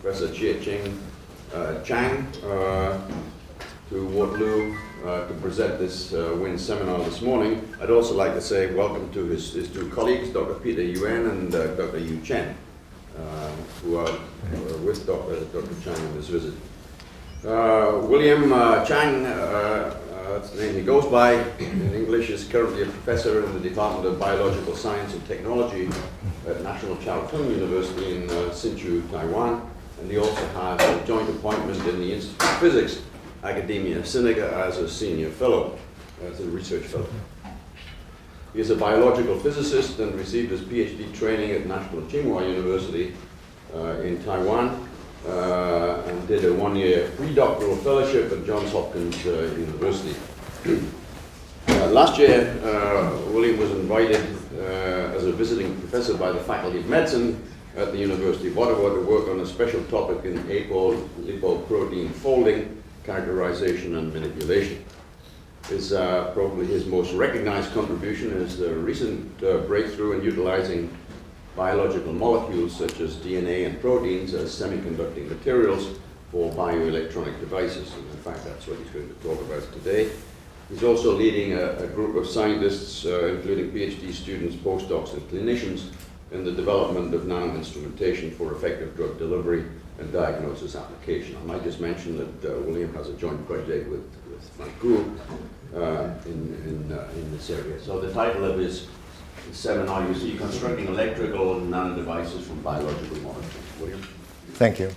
Professor Chia-Ching Chang to Waterloo to present this WIN seminar this morning. I'd also like to say welcome to his two colleagues, Dr. Peter Yuan and Dr. Yu Chen, who are with Dr. Chang on this visit. William Chang, that's the name he goes by in English, is currently a professor in the Department of Biological Science and Technology at National Tung University in Hsinchu, Taiwan. And he also has a joint appointment in the Institute of Physics, Academia Sinica, as a senior fellow, as a research fellow. He is a biological physicist and received his PhD training at National Tsinghua University in Taiwan, and did a one-year pre-doctoral fellowship at Johns Hopkins University. Last year, William was invited as a visiting professor by the Faculty of Medicine at the University of Waterloo to work on a special topic in apolipoprotein folding, characterization, and manipulation. Probably his most recognized contribution is the recent breakthrough in utilizing biological molecules such as DNA and proteins as semiconducting materials for bioelectronic devices. And in fact, that's what he's going to talk about today. He's also leading a group of scientists, including PhD students, postdocs, and clinicians, in the development of nanoinstrumentation for effective drug delivery and diagnosis application. I might just mention that William has a joint project with Frank Gu in this area. So the title of his seminar, you see, Constructing Electrical Nanodevices from Biological Molecules. William? Thank you.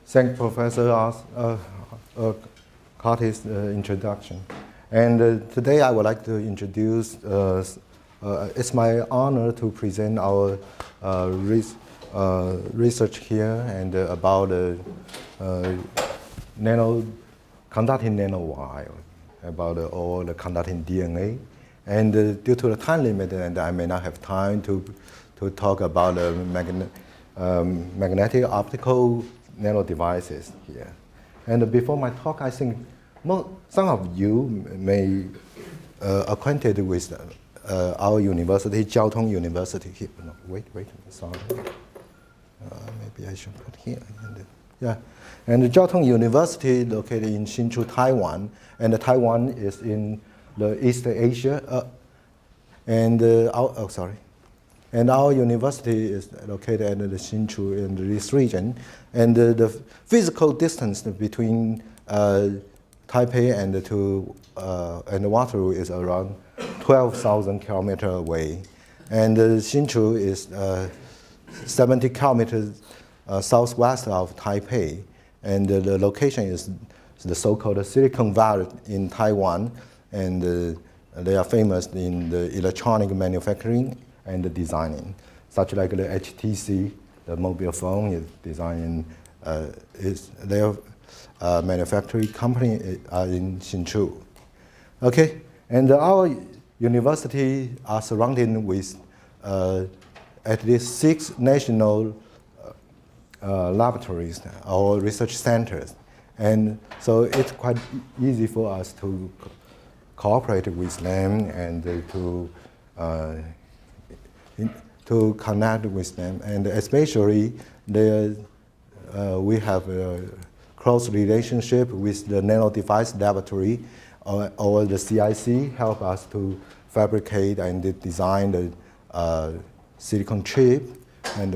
Thank Professor Carty's introduction. And today I would like to introduce, it's my honor to present our research here and about conducting nanowire, about all the conducting DNA. And due to the time limit, and I may not have time to talk about magnetic optical nanodevices here. And before my talk, I think some of you may acquainted with our university, Tung University here. No, wait, sorry. Maybe I should put here. And Tung University located in Hsinchu, Taiwan, and Taiwan is in the East Asia. And our university is located in the Hsinchu in this region, and the physical distance between Taipei and Waterloo is around 12,000 kilometers away, and Hsinchu is 70 kilometers southwest of Taipei, and the location is the so-called Silicon Valley in Taiwan, and they are famous in the electronic manufacturing and the designing, such like the HTC, the mobile phone is designing, their manufacturing company in Hsinchu. Okay, and our university are surrounded with at least 6 national laboratories or research centers, and so it's quite easy for us to cooperate with them and to connect with them, and especially we have a close relationship with the Nanodevice laboratory, or the CIC, help us to fabricate and design the silicon chip, and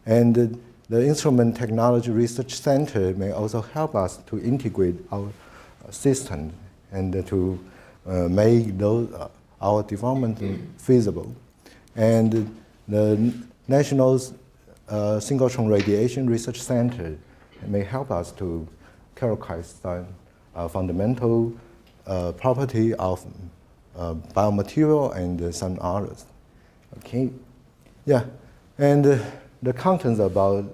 the Instrument Technology Research Center may also help us to integrate our system and to make our development feasible. And the National Synchrotron Radiation Research Center may help us to characterize the fundamental property of biomaterial and some others. Okay, yeah, and the contents about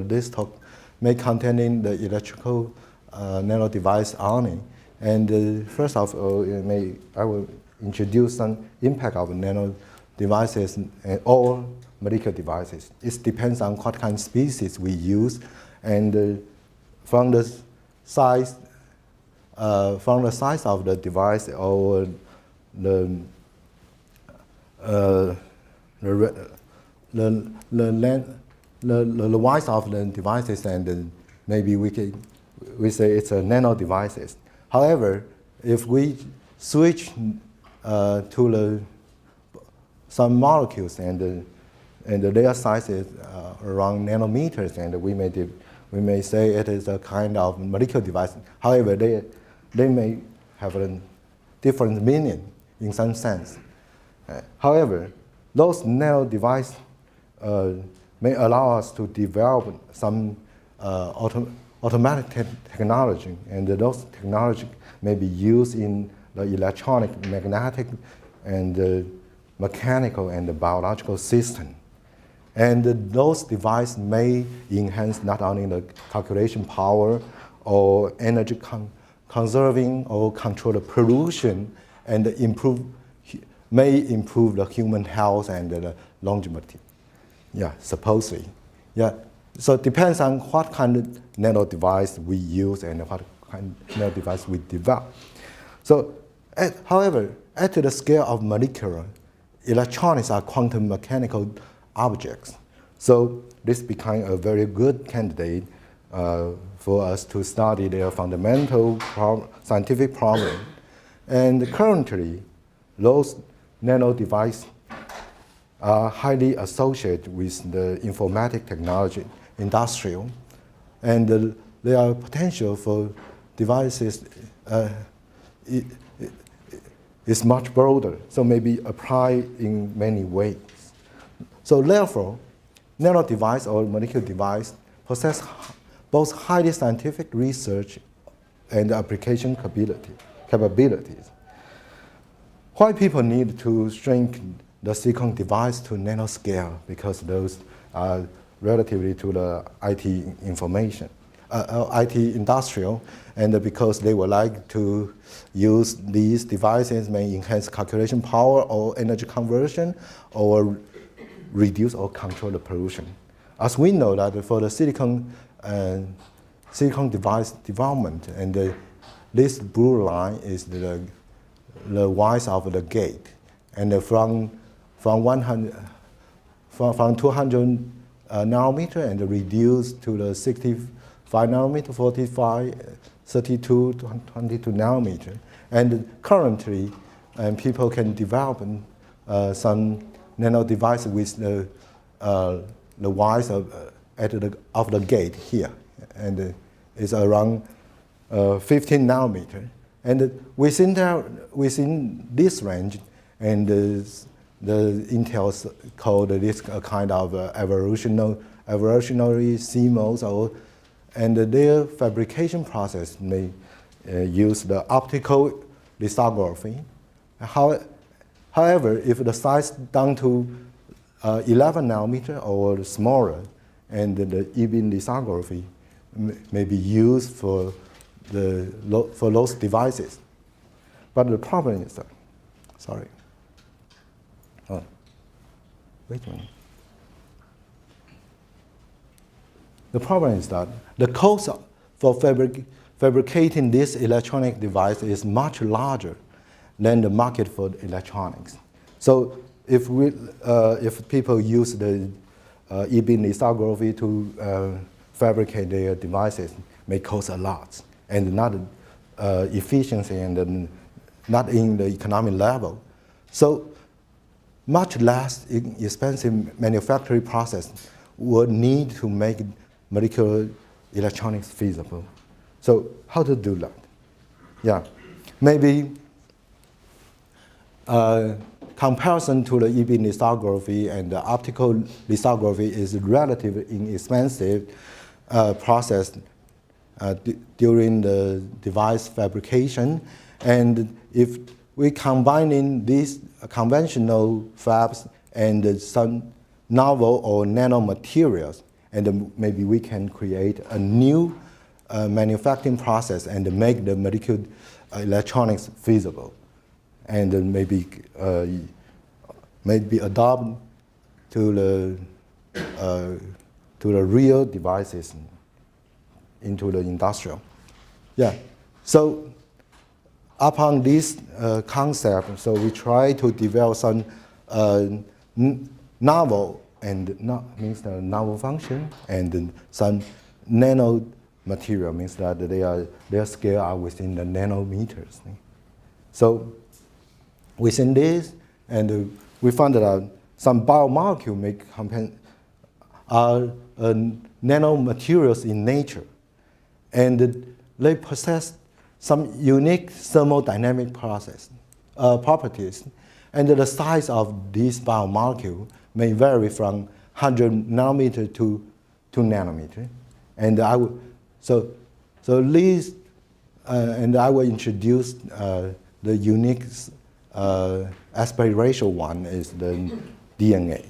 this talk may contain the electrical nanodevice only. And first of all, I will introduce some impact of nanodevices and all medical devices. It depends on what kind of species we use, and from the size of the device or the uh, the, the wise of the devices, and maybe we say it's a nano devices. However, if we switch to some molecules and their size is around nanometers, and we may say it is a kind of molecular device. However, they may have a different meaning in some sense. However, those nano devices may allow us to develop some automatic technology, and those technology may be used in the electronic, magnetic, and mechanical and biological system. And those devices may enhance not only the calculation power or energy conserving or control the pollution, and may improve the human health and the longevity. Yeah, supposedly. Yeah, so it depends on what kind of nano device we use and what kind of nano device we develop. So, however, at the scale of molecular, electronics are quantum mechanical objects. So this became a very good candidate for us to study their fundamental scientific problem. And currently, those nano devices are highly associated with the informatic technology, industrial, and there are potential for devices is much broader, so maybe applied in many ways. So therefore, nano device or molecular device possess both highly scientific research and application capabilities. Why people need to shrink the silicon device to nanoscale? Because those are relatively to the IT information, IT industrial, and because they would like to use these devices may enhance calculation power or energy conversion or reduce or control the pollution. As we know that for the silicon device development, and this blue line is the width of the gate, and from 200 nanometer and reduced to the 65 nanometer, 45, 32, 22 nanometer. And currently, people can develop some nano device with the width of the gate here, and it's around 15 nanometer. And within this range, and the Intel called this a kind of evolutionary CMOS, and their fabrication process may use the optical lithography. However, if the size down to 11 nanometer or smaller, and the e-beam lithography may be used for those devices. But the problem is that, sorry. Oh, wait a minute. The problem is that the cost for fabricating this electronic device is much larger than the market for electronics. So if people use the e-beam lithography to fabricate their devices, may cost a lot, and not efficiency, and not in the economic level. So much less expensive manufacturing process would need to make molecular electronics feasible. So how to do that? Yeah, maybe comparison to the e-beam lithography and the optical lithography is relatively inexpensive process during the device fabrication. And if we combining these conventional fabs and some novel or nano materials, and maybe we can create a new manufacturing process and make the molecular electronics feasible, and maybe adopt to the real devices into the industrial. Yeah. So upon this concept, so we try to develop some novel and means the novel function, and some nano material means that their scale are within the nanometers. So within this, and we found that some biomolecules are nanomaterials in nature, and they possess some unique thermodynamic properties, and the size of these biomolecules may vary from 100 nanometer to 2 nanometer. And I will introduce the unique aspect ratio one is the DNA.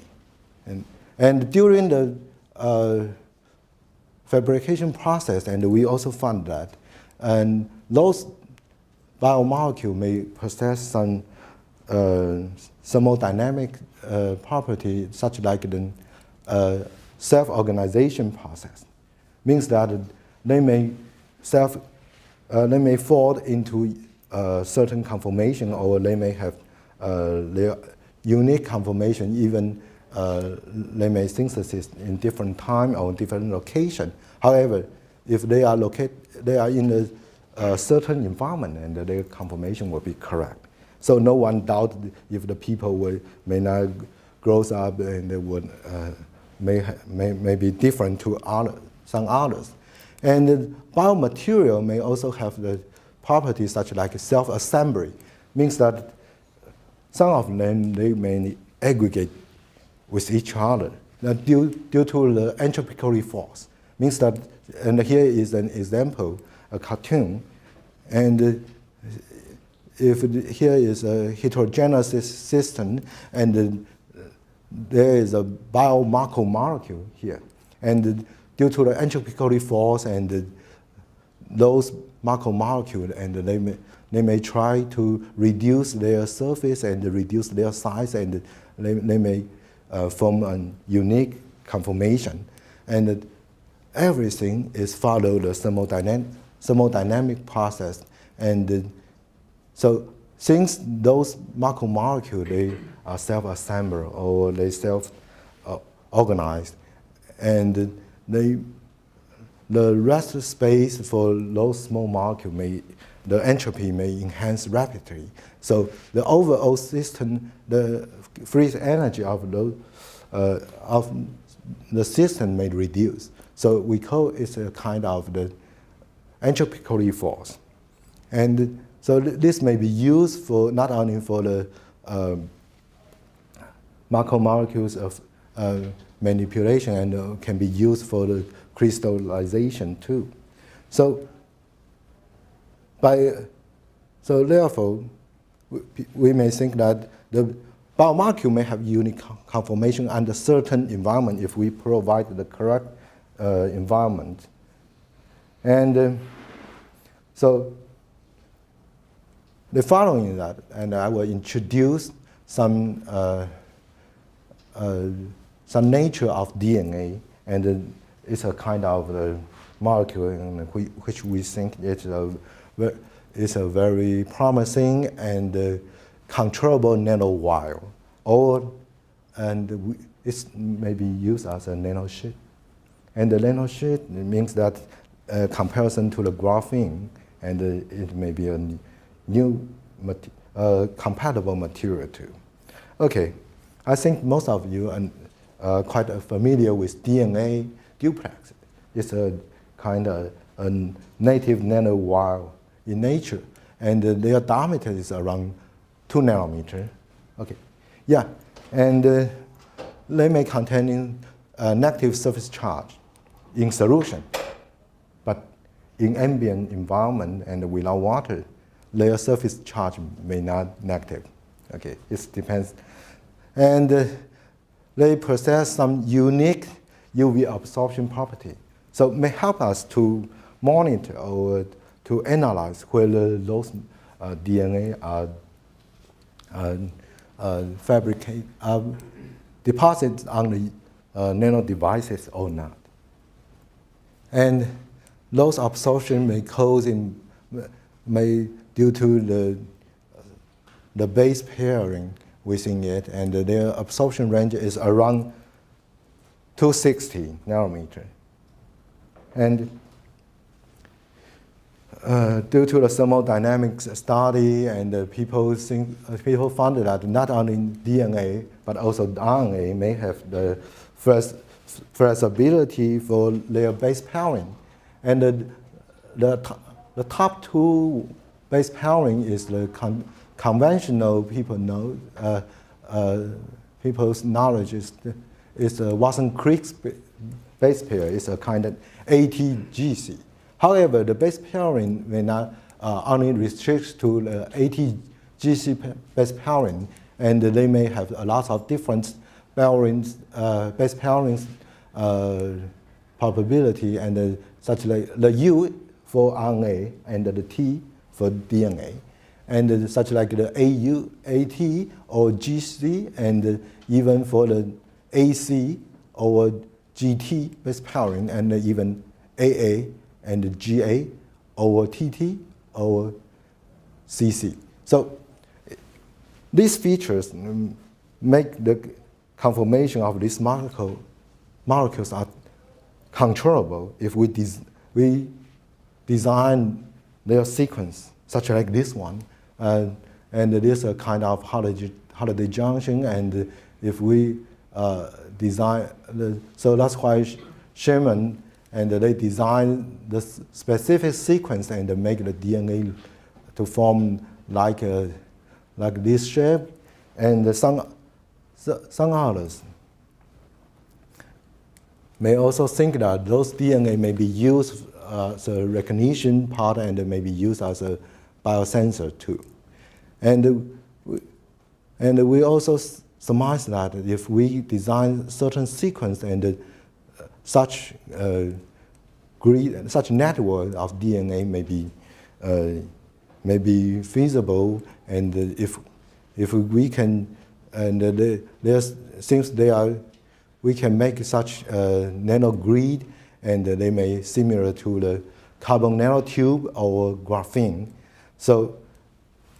And during the fabrication process, and we also found that, and those biomolecules may possess some thermodynamic property, such like the self-organization process. Means that they may fall into certain conformation, or they may have their unique conformation. Even they may synthesis in different time or different location. However, if they are in a certain environment, and their conformation will be correct. So no one doubt if the people may not grow up, and they would may be different to some others. And the biomaterial may also have the properties such like self-assembly. Means that some of them, they may aggregate with each other due to the entropical force. Means that, and here is an example, a cartoon, and if here is a heterogeneous system, and there is a biomolecule here, and due to the entropical force, and those macromolecules, and they may try to reduce their surface and reduce their size, and they may form a unique conformation, and everything is follow the thermodynamic process. And so since those macromolecules, they are self-assembled, or they self-organized, and the rest space for those small molecules the entropy may enhance rapidly. So the overall system, the free energy of the system may reduce. So we call it a kind of the entropical force. And so this may be used for not only for the macromolecules of manipulation, and can be used for the crystallization too. So therefore, we may think that the biomolecule may have unique conformation under certain environment if we provide the correct environment. And so the following that, and I will introduce some nature of DNA, and it's a kind of molecule which we think is a very promising and controllable nanowire, and it may be used as a nanosheet. And the nanosheet means that comparison to the graphene, and it may be a new compatible material too. Okay, I think most of you are quite familiar with DNA duplex. It's a kind of a native nanowire in nature, and their diameter is around 2 nanometer. Okay, yeah, and they may contain negative surface charge in solution, but in ambient environment and without water, their surface charge may not negative. Okay, it depends. And they possess some unique UV absorption property. So it may help us to monitor or to analyze whether those DNA are deposited on the nanodevices or not. And those absorption may cause due to the base pairing within it, and their absorption range is around 260 nanometer. And due to the thermodynamics study, and people found that not only DNA but also RNA may have the flexibility for their base pairing, and the top two base pairing is the conventional people's knowledge is Watson-Crick's base pair. It's a kind of ATGC. However, the base pairing may not only restrict to the ATGC base pairing, and they may have a lot of different pairings, base pairings probability, and such like the U for RNA and the T for DNA, and such like the AU, AT or GC, and even for the AC or GT base pairing, and even AA and GA or TT or CC. So these features make the conformation of these molecules are controllable if we design their sequence, such like this one, and this a kind of holiday junction, and if we design, so that's why Sherman and they design the specific sequence and make the DNA to form like this shape, and some others may also think that those DNA may be used as a recognition part and may be used as a biosensor too. And we also surmise that if we design certain sequence and such network of DNA may be feasible, and if we can, and we can make such nanogrid, and they may similar to the carbon nanotube or graphene. So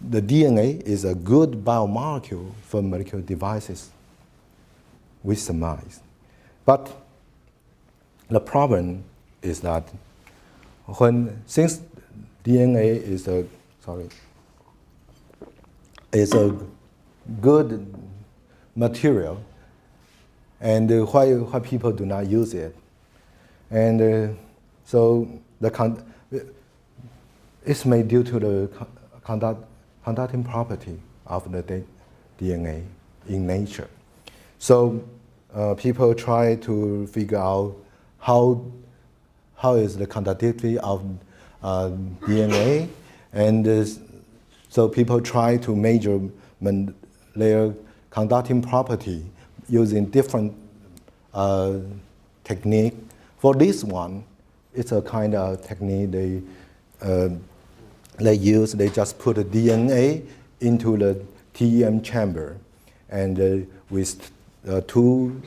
the DNA is a good biomolecule for molecular devices, we surmise. But the problem is that since DNA is a good material, and why people do not use it, and so it's made due to the conducting property of the DNA in nature. So people try to figure out how is the conductivity of DNA, and so people try to measure their conducting property using different technique. For this one, it's a kind of technique they use. They just put a DNA into the TEM chamber, and with two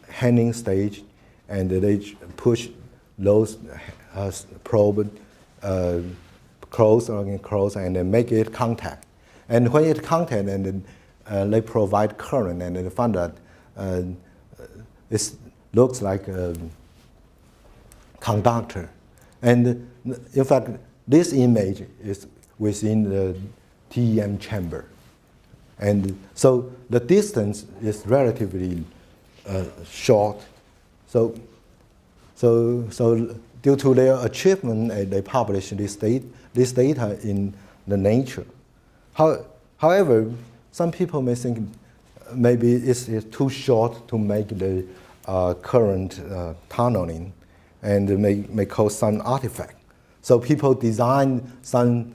handling stage, and they push those probe close and then make it contact. And when it contact, and they provide current, and they find that it looks like a conductor. And in fact, this image is within the TEM chamber. And so the distance is relatively short. So due to their achievement, they publish this data in the Nature. However, some people may think maybe it's too short to make the current tunneling, and may cause some artifact. So people design some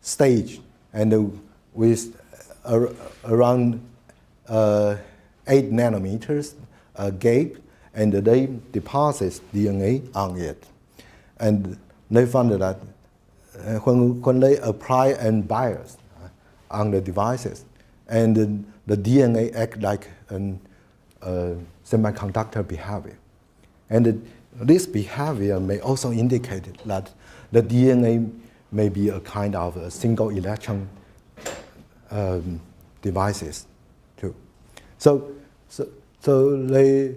stage, and with around 8 nanometers gap, and they deposit DNA on it. And they found that when they apply a bias on the devices, and the DNA act like a semiconductor behavior. And this behavior may also indicate that the DNA may be a kind of a single electron devices too. So they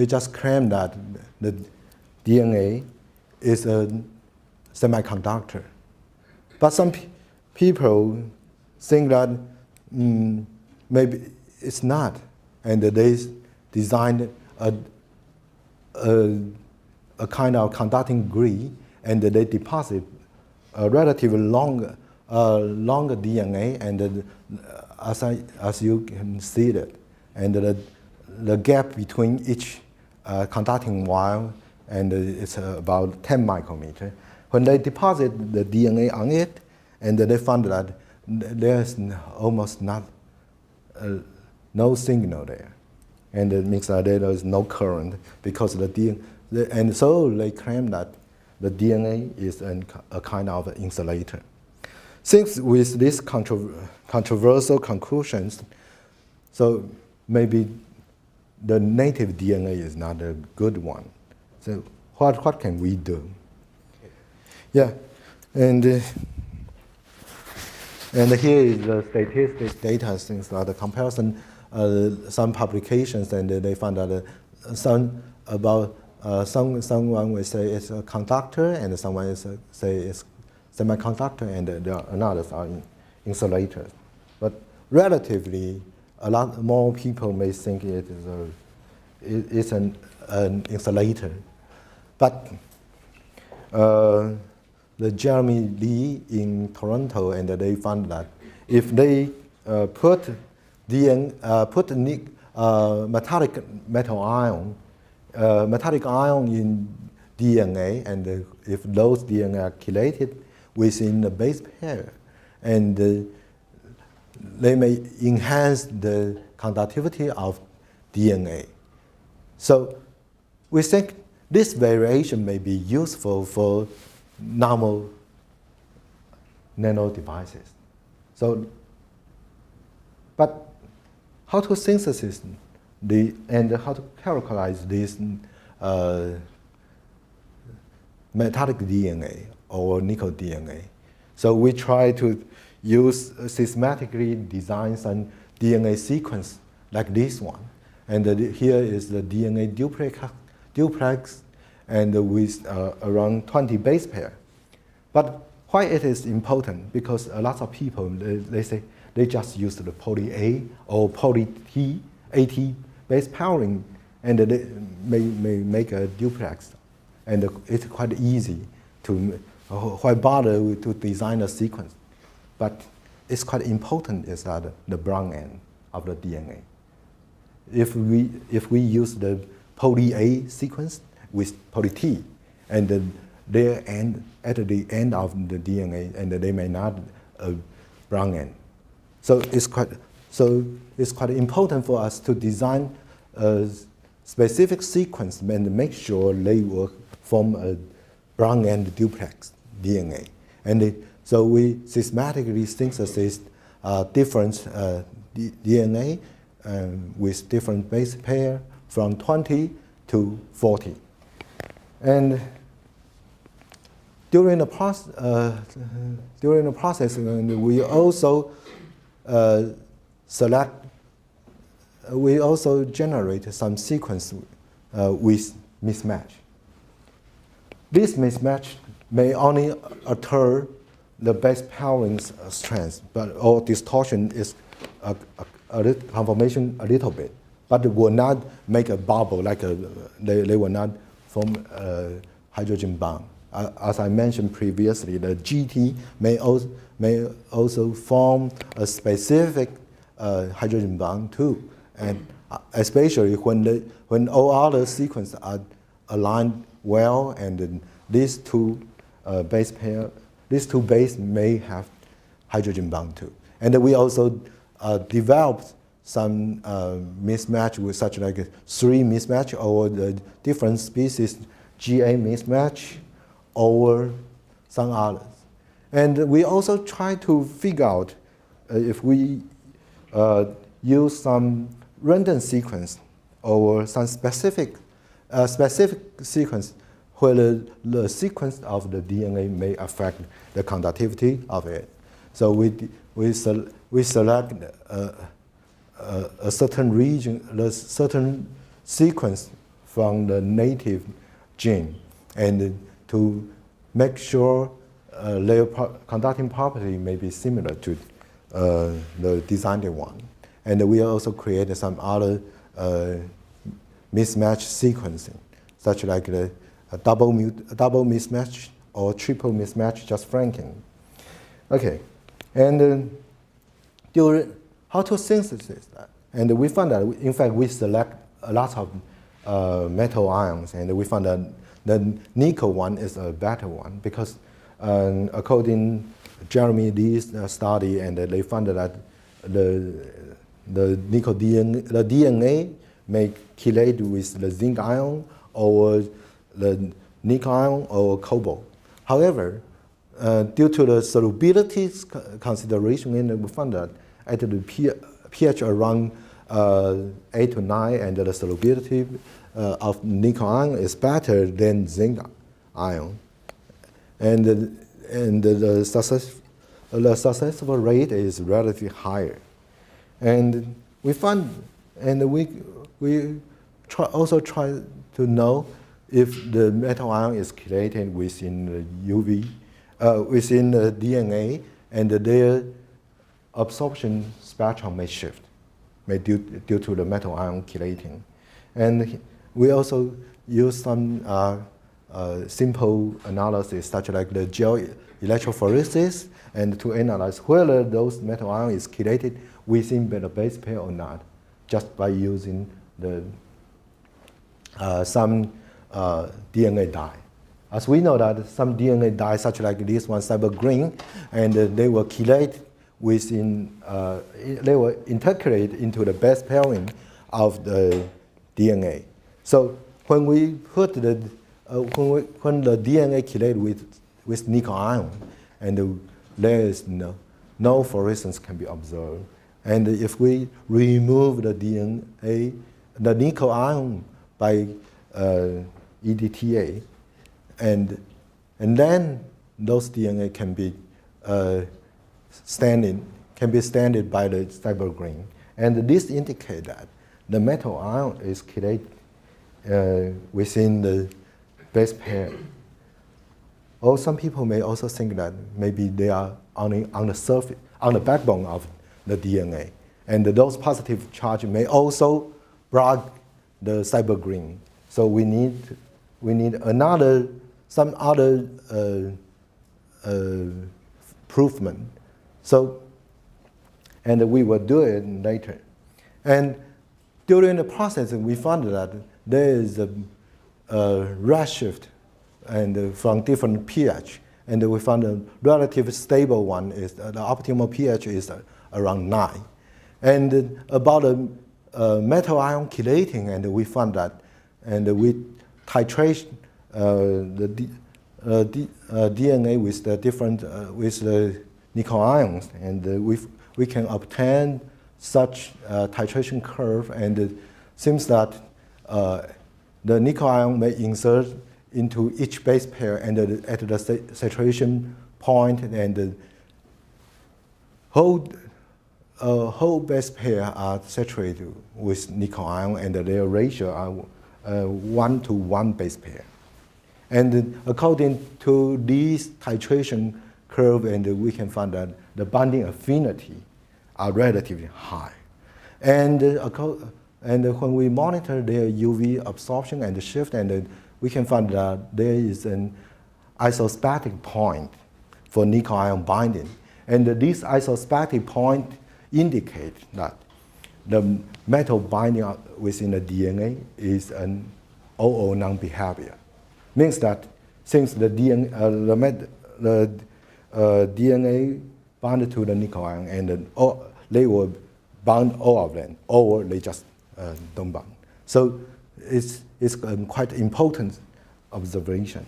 just claim that the DNA is a semiconductor. But some people think that maybe it's not, and they designed a kind of conducting grid, and they deposit a relatively longer DNA, and as you can see that, and the gap between each conducting wire, and it's about 10 micrometer. When they deposit the DNA on it, and they found that there's almost no signal there, and it means that there is no current because the DNA, and so they claim that the DNA is a kind of insulator. Since with these controversial conclusions, so maybe the native DNA is not a good one. So what can we do? Yeah, and here is the statistics data, things like the comparison, some publications, and they found that someone will say it's a conductor, and someone will say it's semiconductor, and there are others are insulators. But relatively, a lot more people may think it's an insulator. But the Jeremy Lee in Toronto, and they found that if they put metallic ion in DNA, and if those DNA are chelated within the base pair, and they may enhance the conductivity of DNA. So we think this variation may be useful for normal nano devices. So, but how to synthesize and how to characterize this metallic DNA or nickel DNA? So we try to use systematically design some DNA sequence like this one. And here is the DNA duplex and with around 20 base pair. But why it is important? Because a lot of people, they say they just use the poly A or poly T, AT base pairing, and they may make a duplex. And it's quite easy to, why bother to design a sequence? But it's quite important is that the brown end of the DNA. If we use the poly A sequence with poly T, and their end at the end of the DNA, and they may not brown end. So it's quite important for us to design a specific sequence and make sure they will form a brown end duplex DNA. And so we systematically synthesize different DNA with different base pair from 20 to 40. And during the process, we also we also generate some sequence with mismatch. This mismatch may only alter the base pairing strength, or distortion is a conformation a little bit, but it will not make a bubble like they will not form a hydrogen bond. As I mentioned previously, the GT may also form a specific hydrogen bond too, and especially when all other sequences are aligned well, and these two base may have hydrogen bond too. And we also developed some mismatch with such like 3 mismatch or the different species GA mismatch or some others. And we also try to figure out if we use some random sequence or some specific sequence where the sequence of the DNA may affect the conductivity of it. So we select a certain region, a certain sequence from the native gene, and to make sure their conducting property may be similar to the designed one. And we also created some other mismatch sequencing, such like the double mismatch or triple mismatch, just franking. Okay, and during how to synthesize that, and we found that in fact we select a lot of metal ions, and we found that the nickel one is a better one because according Jeremy Lee's study, and they found that the nickel DNA may chelate with the zinc ion or the nickel ion or cobalt. However, due to the solubility consideration, and we found that at the pH around 8 to 9, and the solubility of nickel ion is better than zinc ion, and the successful rate is relatively higher. And we found, and we also try to know if the metal ion is chelated within the UV, within the DNA, and their absorption spectrum may shift, due to the metal ion chelating. And we also use some simple analysis, such like the gel electrophoresis, and to analyze whether those metal ion is chelated within the base pair or not, just by using the some DNA dye. As we know that some DNA dye, such like this one, cyber green, and they were chelate within, they were integrated into the base pairing of the DNA. So when we put the when the DNA chelate with nickel ion, and there is no fluorescence can be observed. And if we remove the DNA, the nickel ion by EDTA, and then those DNA can be standard by the cyber green. And this indicates that the metal ion is chelated within the base pair. Or some people may also think that maybe they are on the surface, on the backbone of the DNA. And those positive charge may also block the cyber green. So we need some other improvement. So, and we will do it later. And during the process, we found that there is a redshift and from different pH, and we found a relatively stable one is the optimal pH is around 9. And about the metal ion chelating, and we found that, and we titrate the DNA with the different with the nickel ions, and we can obtain such titration curve, and it seems that the nickel ion may insert into each base pair, and at the saturation point, and the whole base pair are saturated with nickel ion, and their ratio are 1 to 1 base pair. And according to these titration curve, and we can find that the binding affinity are relatively high. And when we monitor their UV absorption and shift, and we can find that there is an isostatic point for nickel ion binding. And this isostatic point indicates that the metal binding within the DNA is an OO non-behavior. Means that since the DNA, DNA bound to the nickel ion, and they will bound all of them, or they just don't bound. So it's quite important observation.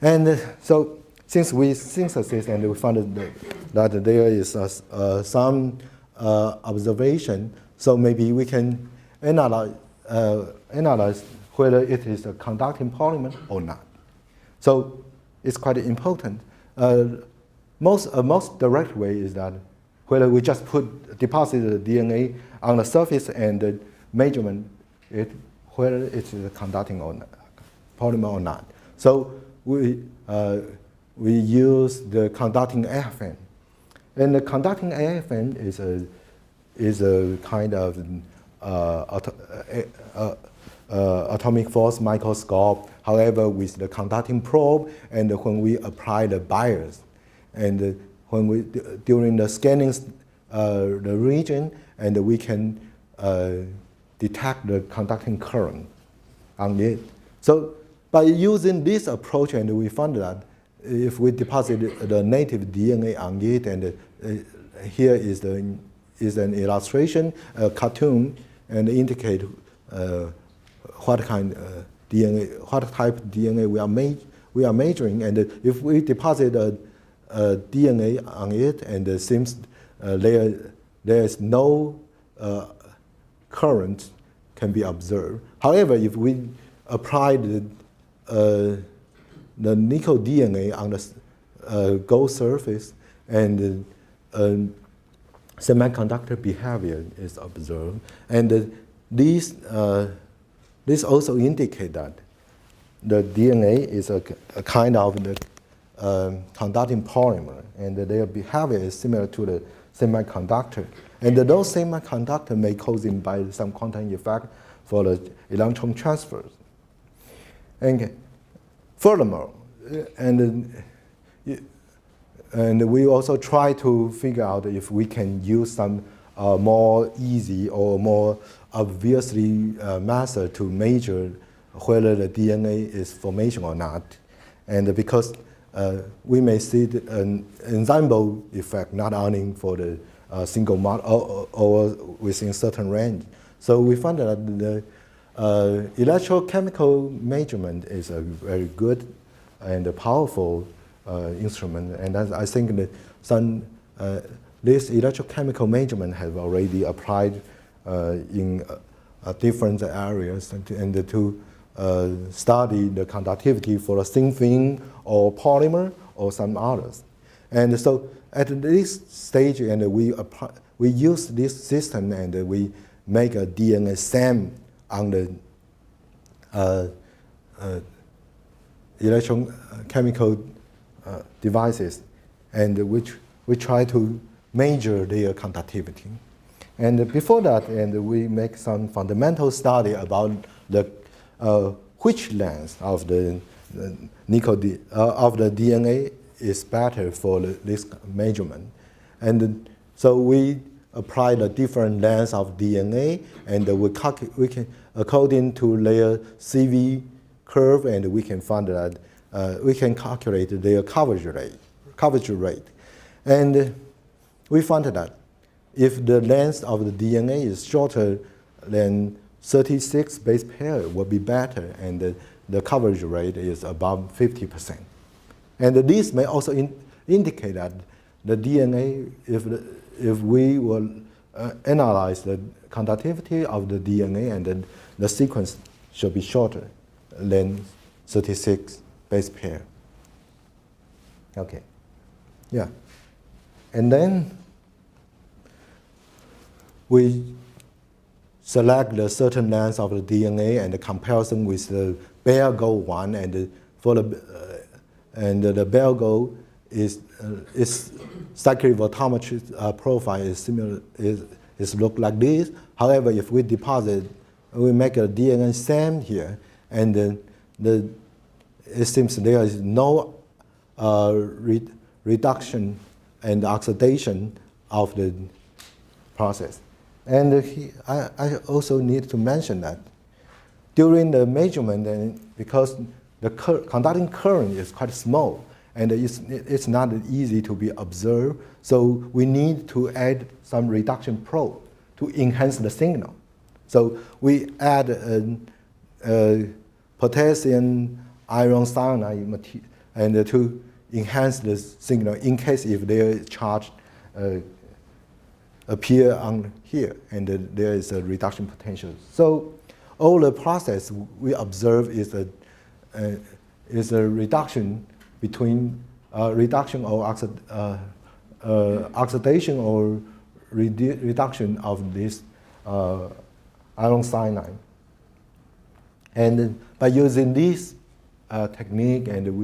And so since we synthesize, and we found that there is some observation, so maybe we can analyze whether it is a conducting polymer or not. So it's quite important. most direct way is that whether we just deposit the DNA on the surface and measurement it, whether it's conducting or not, polymer or not. So we use the conducting AFM. And the conducting AFM is a kind of atomic force microscope, however, with the conducting probe, and when we apply the bias, and when we during the scanning the region, and we can detect the conducting current on it. So by using this approach, and we found that if we deposit the native DNA on it, and here is an illustration, a cartoon, and indicate what kind DNA, what type of DNA we are measuring, and if we deposit a DNA on it, and it seems there is no current can be observed. However, if we apply the nickel DNA on the gold surface, and semiconductor behavior is observed, and this also indicate that the DNA is a kind of the conducting polymer, and their behavior is similar to the semiconductor. And those semiconductors may cause in by some quantum effect for the electron transfers. And furthermore, and we also try to figure out if we can use some more easy or more obviously method to measure whether the DNA is formation or not. And because we may see an ensemble effect not only for the single model or within certain range. So we found that the electrochemical measurement is a very good and a powerful instrument, and I think that this electrochemical measurement have already applied in different areas, and to study the conductivity for a thin film or polymer or some others. And so at this stage, and we use this system, and we make a DNA SAM on the electrochemical devices, and which we try to measure their conductivity. And before that, and we make some fundamental study about the which length of the nickel of the DNA is better for this measurement. And so we apply the different lengths of DNA, and we can, according to their CV curve, and we can find that we can calculate their coverage rate. And we found that if the length of the DNA is shorter than 36 base pair, will be better, and the coverage rate is above 50%. And this may also indicate that the DNA, if we will analyze the conductivity of the DNA, and then the sequence should be shorter than 36 base pair. Okay, yeah. And then we select the certain length of the DNA and the comparison with the bare gold one, and for the bare gold is cyclic voltammetry profile is similar, is look like this. However, if we deposit, we make a DNA SAM here, and it seems there is no reduction and oxidation of the process. And I also need to mention that during the measurement, and because the conducting current is quite small, and it's not easy to be observed, so we need to add some reduction probe to enhance the signal. So we add potassium iron cyanide material, and to enhance the signal in case if there is charge appear on here, and there is a reduction potential. So all the process we observe is a reduction between reduction or oxidation or reduction of this iron cyanide. And by using this technique, and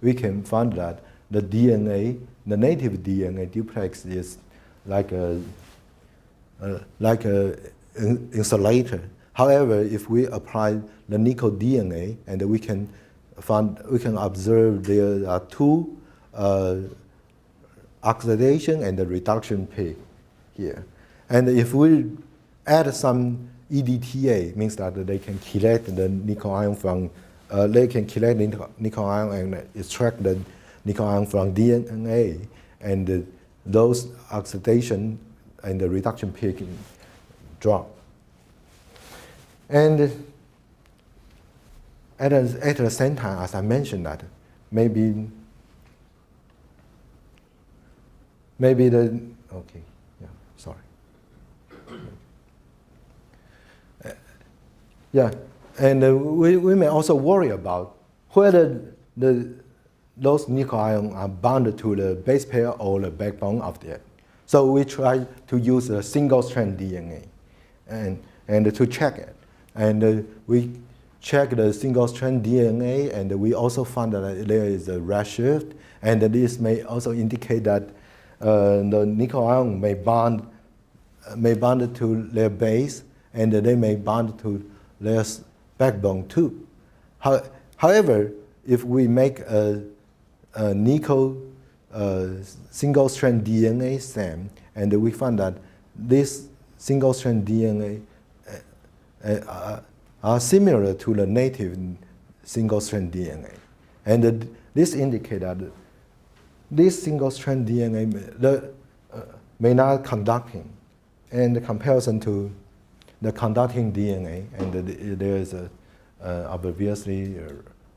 we can find that the DNA, the native DNA duplex is like a insulator. However, if we apply the nickel DNA, and we can observe there are two oxidation and the reduction peak here. And if we add some EDTA, means that they can collect the nickel ion from, they can collect the nickel ion and extract the nickel ion from DNA, and those oxidation and the reduction peak drop. And at the same time, as I mentioned that, maybe the, okay, yeah, sorry. Yeah, and we may also worry about whether those nickel ions are bound to the base pair or the backbone of the egg. So we try to use a single-strand DNA and to check it. And we check the single-strand DNA, and we also found that there is a redshift, and this may also indicate that the nickel ion may bond to their base, and they may bond to their backbone too. However, if we make a nickel single-strand DNA SAM, and we find that this single-strand DNA are similar to the native single-strand DNA. And this indicates that this single-strand DNA may not conducting in comparison to the conducting DNA, and there is obviously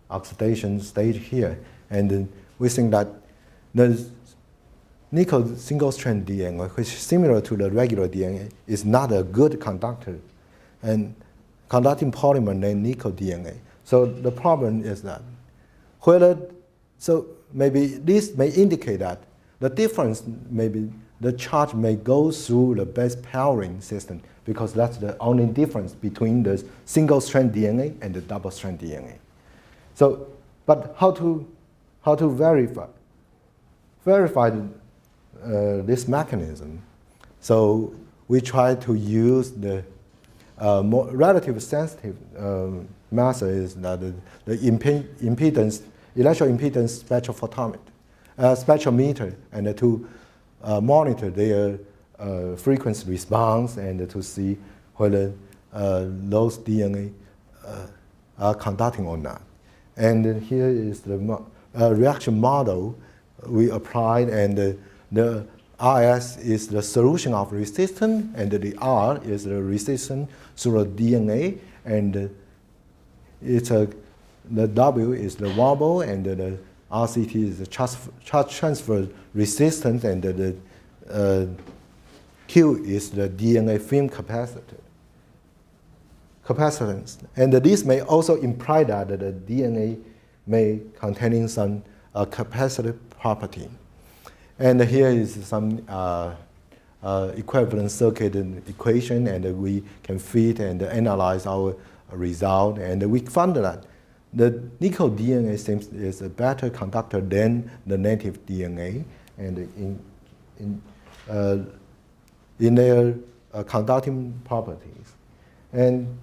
oxidation stage here. And we think that the nickel single-strand DNA, which is similar to the regular DNA, is not a good conductor and conducting polymer named nickel DNA. So the problem is that maybe this may indicate that the difference, maybe the charge may go through the base pairing system, because that's the only difference between the single-strand DNA and the double-strand DNA. So, but how to verify this mechanism? So we try to use the more relatively sensitive method is that the impedance, electro impedance spectrometer, and to monitor their frequency response, and to see whether those DNA are conducting or not. And here is the reaction model we applied, and the RS is the solution of resistance, and the R is the resistance through the DNA, and the W is the wobble, and the RCT is the charge transfer resistance, and the Q is the DNA film capacitance. And this may also imply that the DNA may containing some capacitive property. And here is some equivalent circuit equation, and we can fit and analyze our result. And we found that the nickel DNA seems is a better conductor than the native DNA, and in their conducting properties. And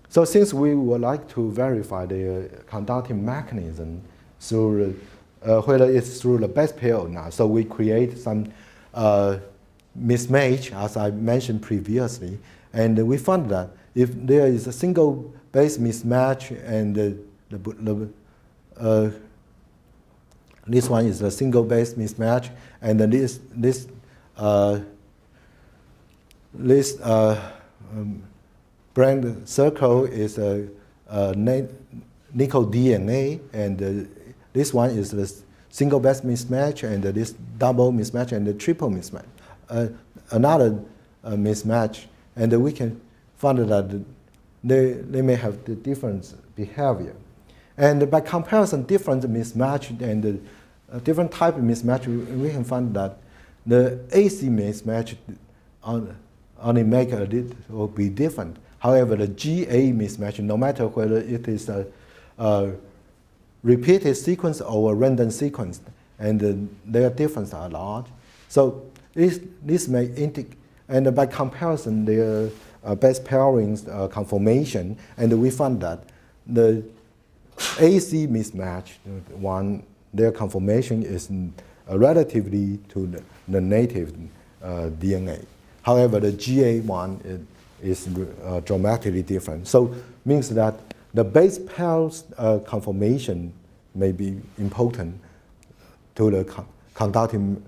so since we would like to verify the conducting mechanism through whether it's through the base pair or not, so we create some mismatch, as I mentioned previously, and we found that if there is a single base mismatch, and this one is a single base mismatch, and then this brand circle is a nickel DNA, and this one is the single base mismatch, and this double mismatch, and the triple mismatch. Another mismatch, and we can find that they may have the different behavior. And by comparison, different mismatch and different type of mismatch, we can find that the AC mismatch only make a little will be different. However, the GA mismatch, no matter whether it is a repeated sequence or a random sequence, and their difference are large. So this may indicate, and by comparison, their best pairing conformation, and we found that the AC mismatch, their conformation is relatively to the native DNA. However, the GA one is dramatically different. So means that the base pairs conformation may be important to the conducting,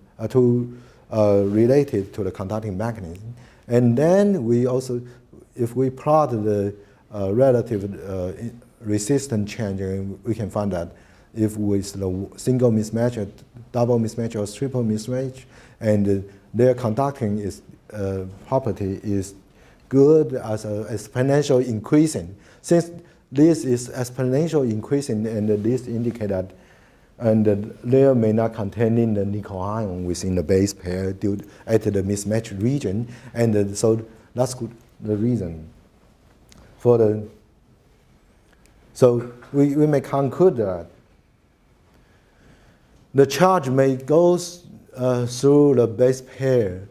related to the conducting mechanism. And then we also, if we plot the relative resistance change, we can find that if with the single mismatch, a double mismatch, or triple mismatch, and their conducting is property is good as an exponential increasing. Since this is exponential increasing, and this indicate that layer may not contain the nickel ion within the base pair due at the mismatch region, and so that's the reason for the. So we may conclude that the charge may go through the base pair,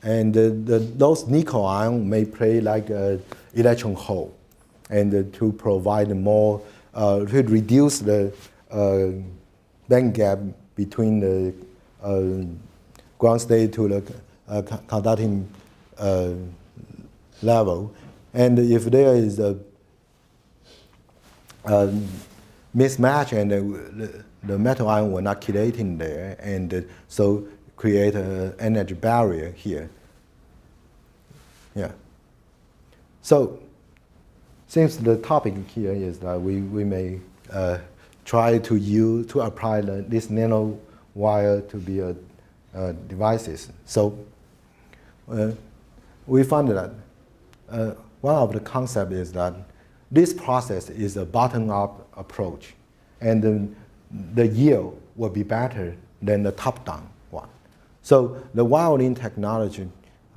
and those nickel ions may play like an electron hole, and to provide more, to reduce the band gap between the ground state to the conducting level. And if there is a mismatch, and the metal ion will not chelate in there, and so create an energy barrier here. Yeah. So since the topic here is that we may try to apply this nanowire to be devices. So we found that one of the concepts is that this process is a bottom-up approach, and the yield will be better than the top-down one. So the violin technology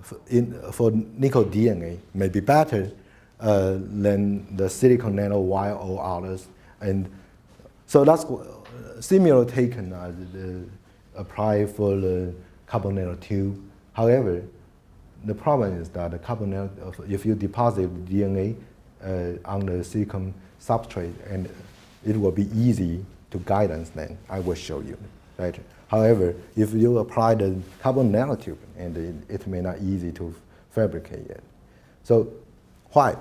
for nickel DNA may be better than the silicon nanowire or others, and so that's similar taken as apply for the carbon nanotube. However, the problem is that the carbon if you deposit DNA on the silicon substrate, and it will be easy to guidance. Then I will show you later. However, if you apply the carbon nanotube, and it may not easy to fabricate it. So why?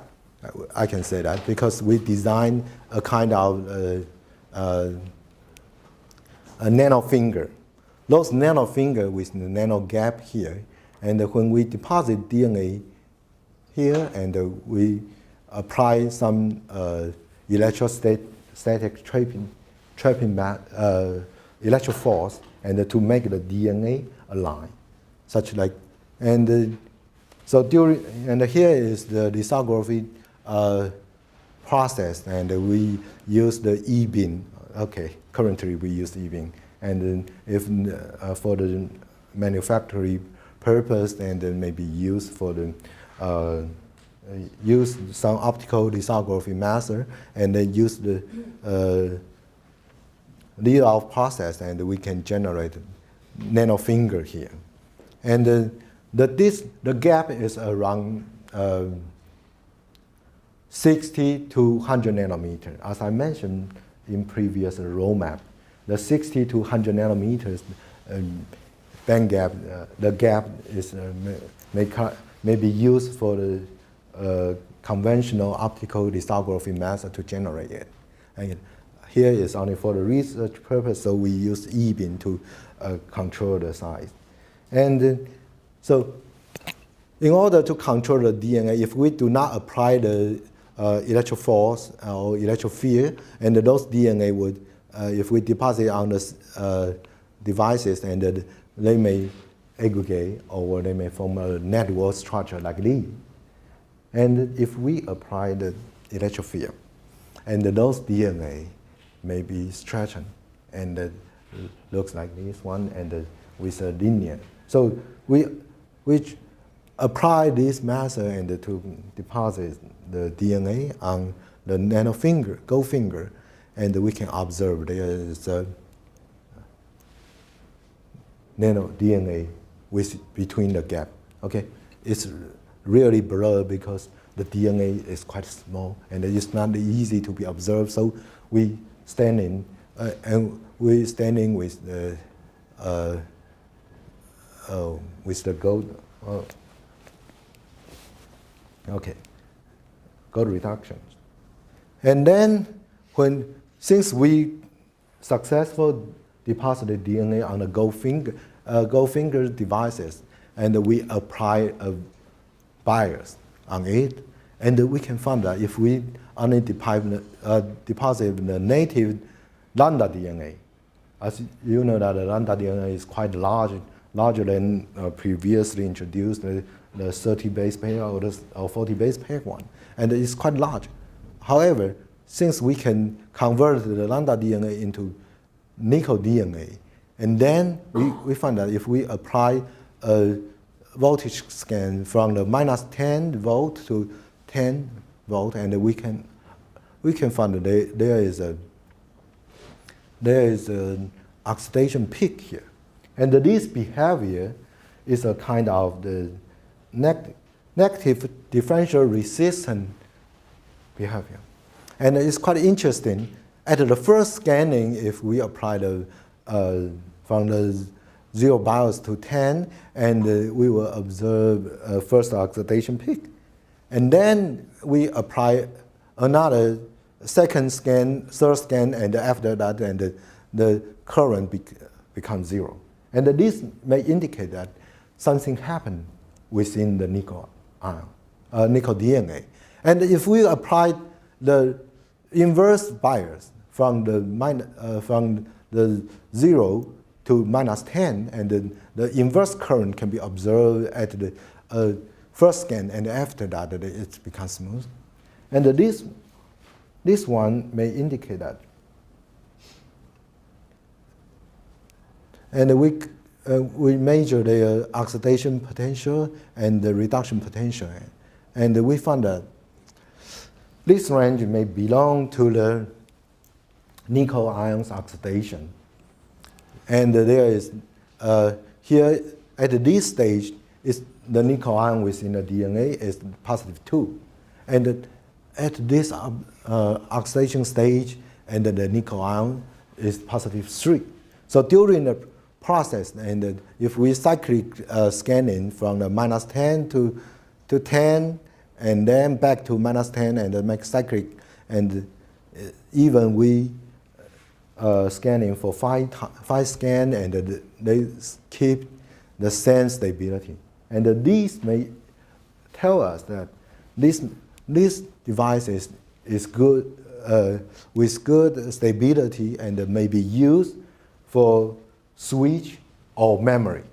I can say that because we designed a kind of a nano finger. Those nano finger with the nano gap here, and when we deposit DNA here, and we apply some electrostatic trapping electro force, and to make the DNA align, such like, and so during, and here is the lithography process, and we use the E-beam. Okay, currently we use E-beam, and if for the manufacturing purpose, and maybe used for the use some optical lithography method, and then use the lead-off process, and we can generate nano finger here. And the gap is around 60 to 100 nanometers. As I mentioned in previous roadmap, the 60 to 100 nanometers band gap, the gap is may be used for the conventional optical lithography method to generate it. And here is only for the research purpose, so we use E-beam to control the size. And so in order to control the DNA, if we do not apply the electro force or electro field, and those DNA would, if we deposit on the devices, and they may aggregate, or they may form a network structure like this. And if we apply the electro field, and those DNA may be stretched, and looks like this one, and with a linear. So we apply this method and to deposit the DNA on the nano finger, gold finger, and we can observe there is a nano DNA between the gap. Okay, it's really blurred because the DNA is quite small and it's not easy to be observed. So we standing with the gold. Okay, gold reduction. And then since we successfully deposited DNA on the gold finger devices, and we apply a bias on it, and we can find that if we only deposit the native lambda DNA, as you know that the lambda DNA is quite larger than previously introduced, the 30 base pair or 40 base pair one, and it's quite large. However, since we can convert the lambda DNA into nickel DNA, and then we find that if we apply a voltage scan from the minus 10 volt to 10 volt, and we can find that there is an oxidation peak here, and this behavior is a kind of the negative differential resistance behavior, and it's quite interesting. At the first scanning, if we apply the from the 0 bias to 10, and we will observe first oxidation peak. And then we apply another second scan, third scan, and after that, and the current becomes 0. And this may indicate that something happened within the nickel ion, nickel DNA. And if we apply the inverse bias from the 0 to minus 10, and the inverse current can be observed at the first scan, and after that it becomes smooth. And this one may indicate that. And we measure the oxidation potential and the reduction potential, and we found that this range may belong to the nickel ions oxidation. And there is, here at this stage, is the nickel ion within the DNA is positive 2. And at this oxidation stage, and the nickel ion is positive 3. So during the process, and if we cyclic scanning from the minus 10 to 10, and then back to minus 10, and then make cyclic, and even we scanning for 5 scan, and they keep the same stability. And these may tell us that this device is good, with good stability, and may be used for switch or memory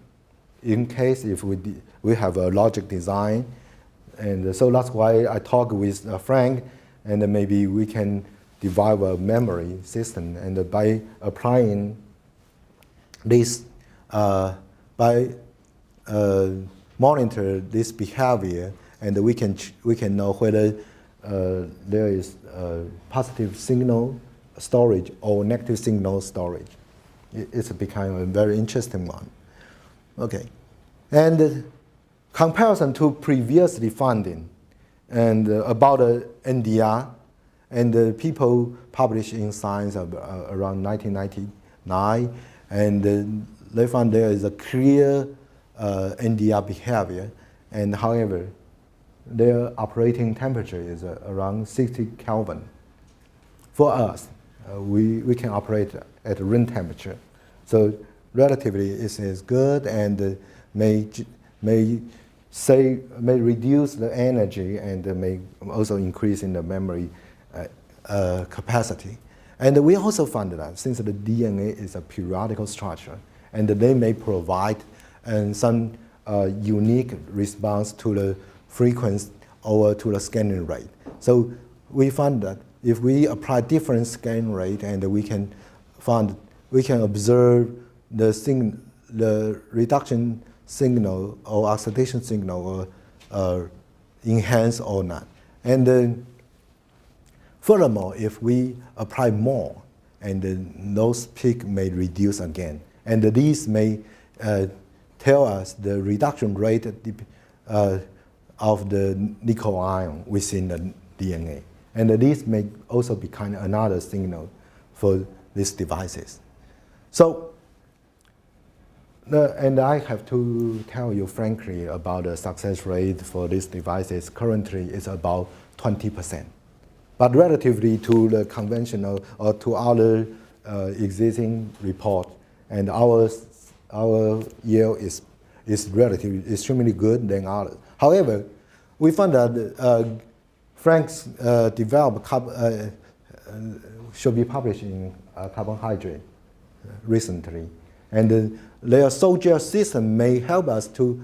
in case if we have a logic design. And so that's why I talk with Frank, and maybe we can develop a memory system, and by applying this, monitor this behavior, and we can know whether there is positive signal storage or negative signal storage. It's become a very interesting one. Okay, and comparison to previously finding, and about NDR. And people published in Science around 1999, and they found there is a clear NDR behavior, and however, their operating temperature is around 60 Kelvin. For us, we can operate at room temperature, so relatively it is good, and may reduce the energy, and may also increase in the memory capacity. And we also found that since the DNA is a periodical structure, and they may provide some unique response to the frequency or to the scanning rate. So we found that if we apply different scanning rate, and we can find we can observe the reduction signal or oxidation signal enhanced or not. And then furthermore, if we apply more, and then those peaks may reduce again. And these may tell us the reduction rate of the nickel ion within the DNA. And this may also be kind of another signal for these devices. So, and I have to tell you frankly about the success rate for these devices. Currently, it's about 20%. But relatively to the conventional or to other existing report, and our yield is relatively extremely good than others. However, we found that Frank's developed should be published in carbohydrate recently, and their soldier system may help us to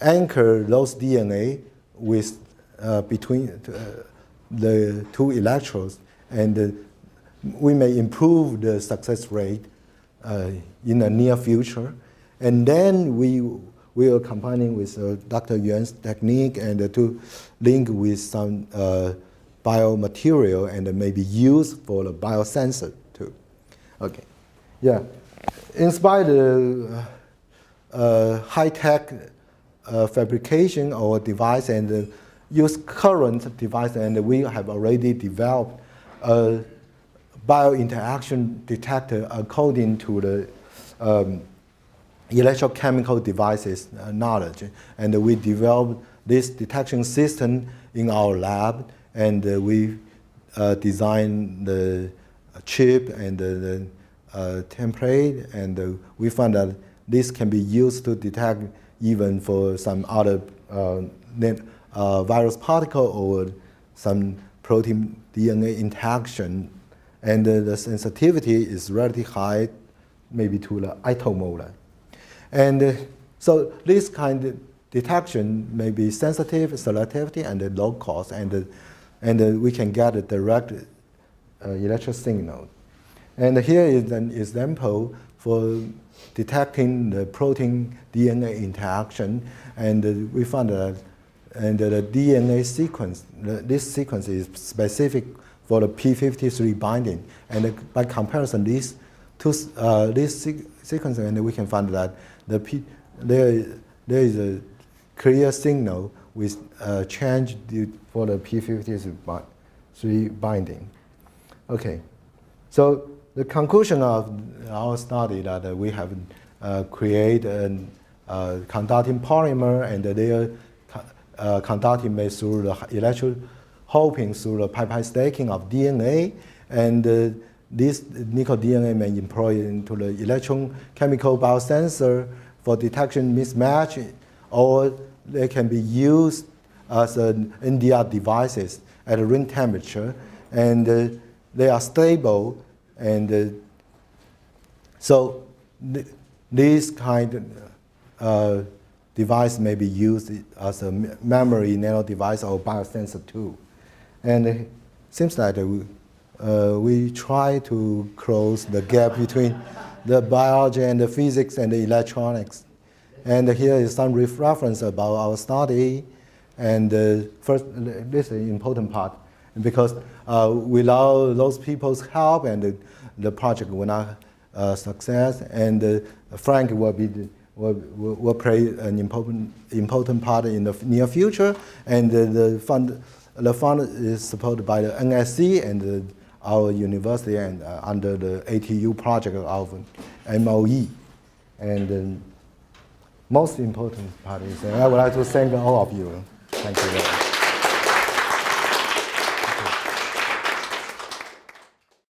anchor those DNA with between the two electrodes, and we may improve the success rate in the near future. And then we are combining with Dr. Yuan's technique and to link with some biomaterial and maybe use for the biosensor too. Okay, yeah. In spite of high-tech fabrication or device and use current device, and we have already developed a biointeraction detector according to the electrochemical devices knowledge. And we developed this detection system in our lab, and we designed the chip and the template, and we found that this can be used to detect even for some other virus particle or some protein DNA interaction, and the sensitivity is relatively high, maybe to the attomolar. And so this kind of detection may be sensitive, selectivity, and low cost, and we can get a direct electric signal. And here is an example for detecting the protein DNA interaction, and we found that the DNA sequence, this sequence is specific for the p53 binding, and by comparison, this sequence, and we can find that there is a clear signal with change for the p53 binding. Okay, so the conclusion of our study that we have created a conducting polymer, and they are conducting made through the electro hoping through the peptide stacking of DNA, and this nickel DNA may employ into the electron chemical biosensor for detection mismatch, or they can be used as NDR devices at room temperature, and they are stable, and so this kind of device may be used as a memory nano device or biosensor too. And it seems like we try to close the gap between the biology and the physics and the electronics. And here is some reference about our study. And first, this is an important part, because without those people's help, and the project will not success. And Frank will play an important part in the near future. And the fund is supported by the NSC and our university, and under the ATU project of MOE. And the most important part is I would like to thank all of you. Thank you very much.